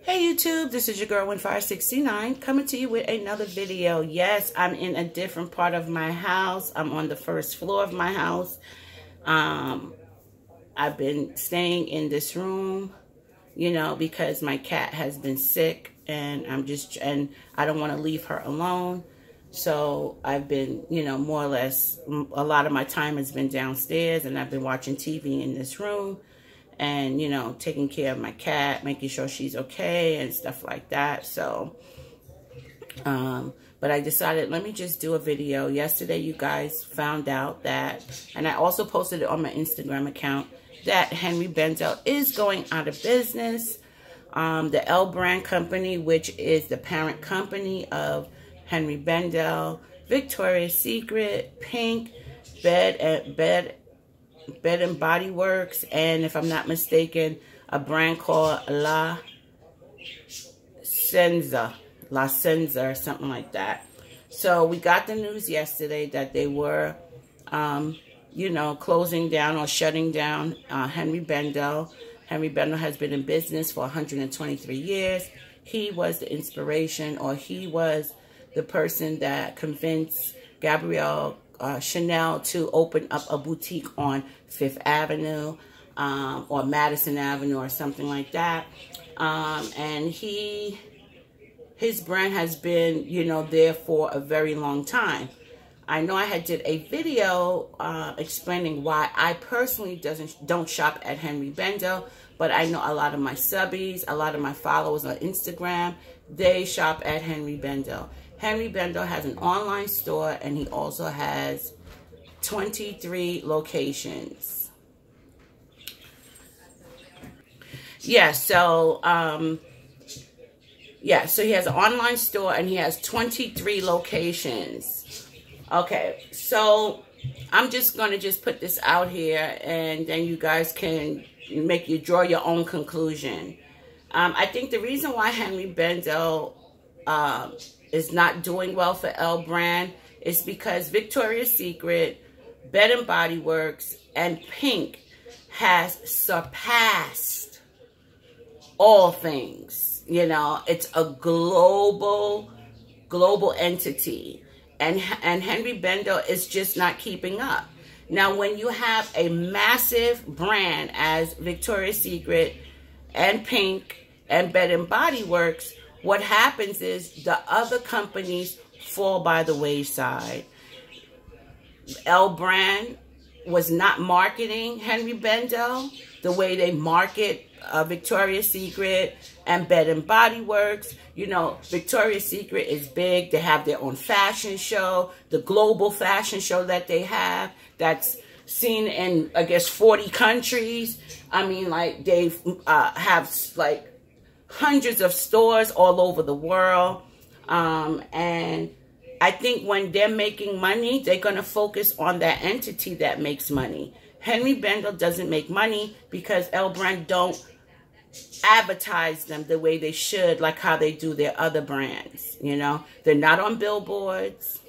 Hey YouTube, this is your girl Win569 coming to you with another video. Yes, I'm in a different part of my house. I'm on the first floor of my house. I've been staying in this room, you know, because my cat has been sick and I don't want to leave her alone. So I've been, you know, more or less, a lot of my time has been downstairs and I've been watching TV in this room. And, you know, taking care of my cat, making sure she's okay and stuff like that. So, but I decided, let me just do a video. Yesterday, you guys found out that, and I also posted it on my Instagram account, that Henri Bendel is going out of business. The L brand company, which is the parent company of Henri Bendel, Victoria's Secret, Pink, Bed and Body Works, and if I'm not mistaken, a brand called La Senza or something like that. So we got the news yesterday that they were, you know, closing down or shutting down Henri Bendel. Henri Bendel has been in business for 123 years. He was the inspiration, or he was the person that convinced Gabrielle Chanel to open up a boutique on Fifth Avenue or Madison Avenue or something like that. And his brand has been, you know, there for a very long time. I know I did a video explaining why I personally don't shop at Henri Bendel, but I know a lot of my subbies, a lot of my followers on Instagram, they shop at Henri Bendel. Henri Bendel has an online store, and he also has 23 locations. Yeah, so he has an online store, and he has 23 locations. Okay, so I'm just going to put this out here, and then you guys can draw your own conclusion. I think the reason why Henri Bendel is not doing well for L brand is because Victoria's Secret, Bed and Body Works, and Pink has surpassed all things. You know, it's a global entity, and Henri Bendel is just not keeping up. Now, when you have a massive brand as Victoria's Secret and Pink and Bed and Body Works, what happens is the other companies fall by the wayside. L brand was not marketing Henri Bendel the way they market Victoria's Secret and Bed and Body Works. You know, Victoria's Secret is big. They have their own fashion show, the global fashion show that they have that's seen in, I guess, 40 countries. I mean, like, they have, like, hundreds of stores all over the world. And I think when they're making money, they're going to focus on that entity that makes money. Henri Bendel doesn't make money because L brand don't advertise them the way they should, like how they do their other brands. You know, they're not on billboards.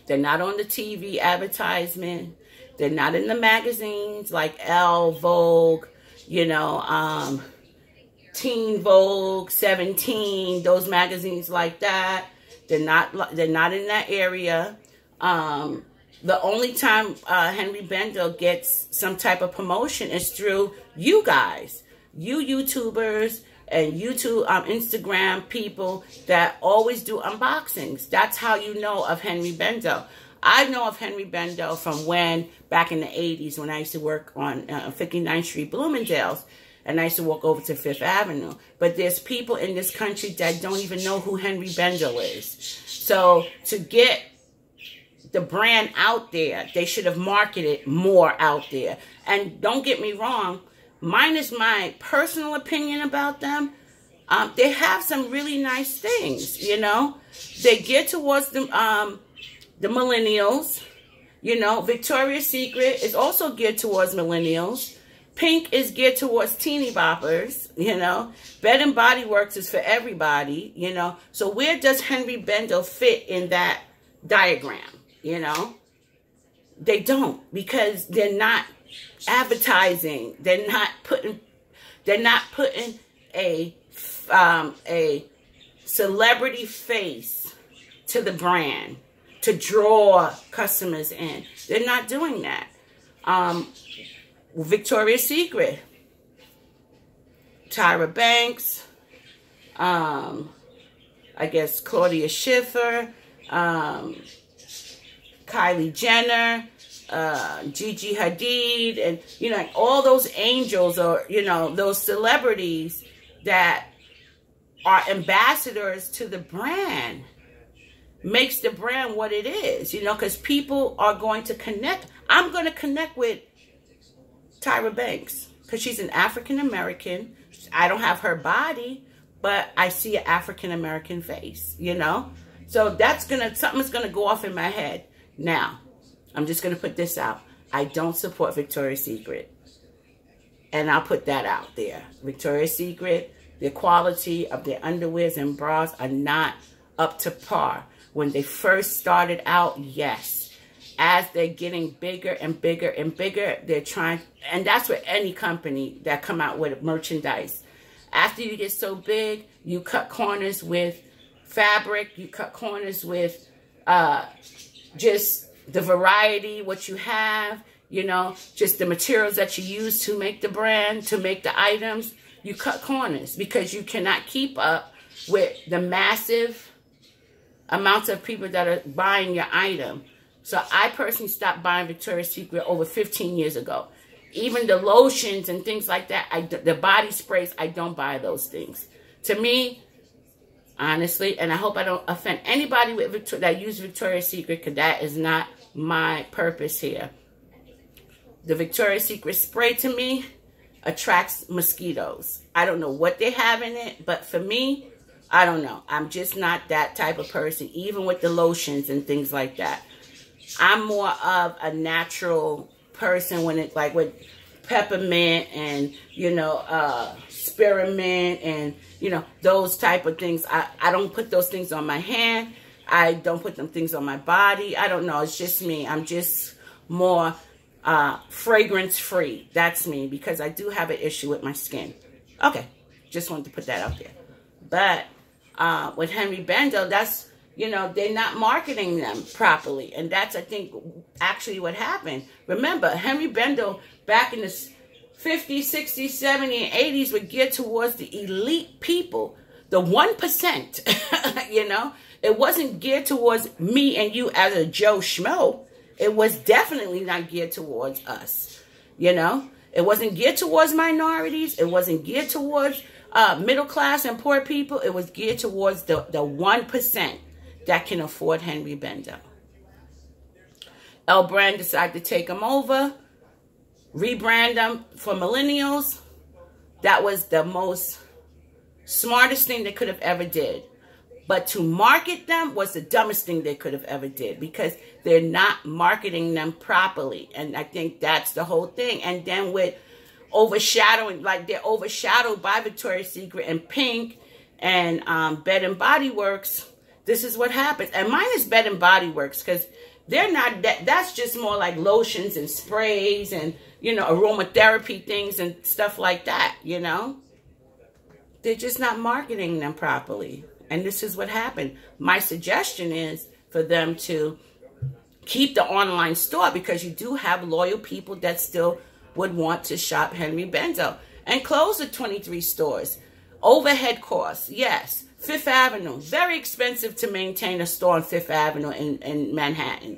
They're not on the TV advertisement. They're not in the magazines like Elle, Vogue, you know, Teen Vogue, 17, those magazines like that. They're not in that area. The only time Henri Bendel gets some type of promotion is through you guys, you YouTubers and YouTube, Instagram people that always do unboxings. That's how you know of Henri Bendel. I know of Henri Bendel from back in the 80s, when I used to work on 59th Street, Bloomingdale's. And I used to walk over to Fifth Avenue. But there's people in this country that don't even know who Henri Bendel is. So to get the brand out there, they should have marketed more out there. And don't get me wrong, mine is my personal opinion about them. They have some really nice things, you know. They get towards the millennials. You know, Victoria's Secret is also geared towards millennials. Pink is geared towards teeny boppers, you know. Bed and Body Works is for everybody, you know. So where does Henri Bendel fit in that diagram, you know? They don't, because they're not advertising. They're not putting a a celebrity face to the brand to draw customers in. They're not doing that. Victoria's Secret, Tyra Banks, I guess Claudia Schiffer, Kylie Jenner, Gigi Hadid, and, you know, all those angels, or, you know, those celebrities that are ambassadors to the brand, makes the brand what it is, you know, because people are going to connect. I'm going to connect with Tyra Banks because she's an African-American. I don't have her body, but I see an African-American face, you know. So that's something's going to go off in my head. Now, I'm just going to put this out. I don't support Victoria's Secret. And I'll put that out there. Victoria's Secret, the quality of their underwears and bras are not up to par. When they first started out, yes. As they're getting bigger and bigger and bigger, they're trying, and that's with any company that come out with merchandise. After you get so big, you cut corners with fabric, you cut corners with just the variety, what you have, you know, just the materials that you use to make the brand, to make the items. You cut corners because you cannot keep up with the massive amounts of people that are buying your item. So I personally stopped buying Victoria's Secret over 15 years ago. Even the lotions and things like that, the body sprays, I don't buy those things. To me, honestly, and I hope I don't offend anybody that use Victoria's Secret, because that is not my purpose here. The Victoria's Secret spray, to me, attracts mosquitoes. I don't know what they have in it, but for me, I don't know. I'm just not that type of person, even with the lotions and things like that. I'm more of a natural person when it's like with peppermint and, you know, spearmint and, you know, those type of things. I don't put those things on my hand. I don't put them things on my body. I don't know. It's just me. I'm just more fragrance free. That's me, because I do have an issue with my skin. Okay. Just wanted to put that out there. But with Henri Bendel, that's, you know, they're not marketing them properly. And that's, I think, actually what happened. Remember, Henri Bendel back in the 50s, 60s, 70s, and 80s were geared towards the elite people, the 1%, you know. It wasn't geared towards me and you as a Joe Schmo. It was definitely not geared towards us, you know. It wasn't geared towards minorities. It wasn't geared towards middle class and poor people. It was geared towards the 1% that can afford Henri Bendel. L Brand decided to take them over, rebrand them for millennials. That was the most smartest thing they could have ever did. But to market them was the dumbest thing they could have ever did, because they're not marketing them properly. And I think that's the whole thing. And then with overshadowing, like they're overshadowed by Victoria's Secret and Pink and Bed and Body Works. This is what happens. And mine is Bed and Body Works, because they're not that's just more like lotions and sprays and, you know, aromatherapy things and stuff like that, you know. They're just not marketing them properly. And this is what happened. My suggestion is for them to keep the online store, because you do have loyal people that still would want to shop Henri Bendel, and close the 23 stores. Overhead costs, yes. Fifth Avenue, very expensive to maintain a store on Fifth Avenue in Manhattan.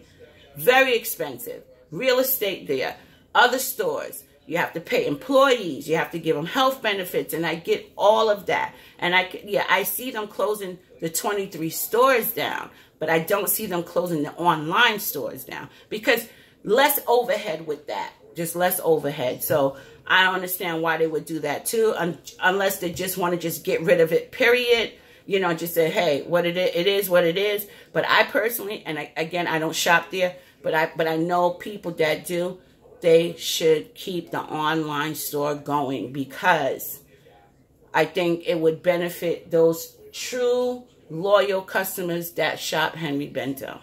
Very expensive. Real estate there. Other stores, you have to pay employees. You have to give them health benefits. And I get all of that. And I see them closing the 23 stores down. But I don't see them closing the online stores down. Because less overhead with that. Just less overhead. So I don't understand why they would do that too. Unless they just want to just get rid of it, period. You know, just say, hey, what it is what it is. But I personally, and again, I don't shop there, but I know people that do. They should keep the online store going, because I think it would benefit those true loyal customers that shop Henri Bendel.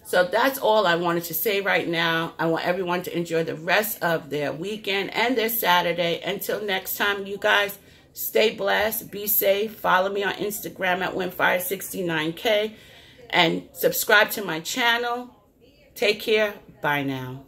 So that's all I wanted to say right now. I want everyone to enjoy the rest of their weekend and their Saturday. Until next time, you guys, Stay blessed. Be safe. Follow me on Instagram at Winfire69K. And subscribe to my channel. Take care. Bye now.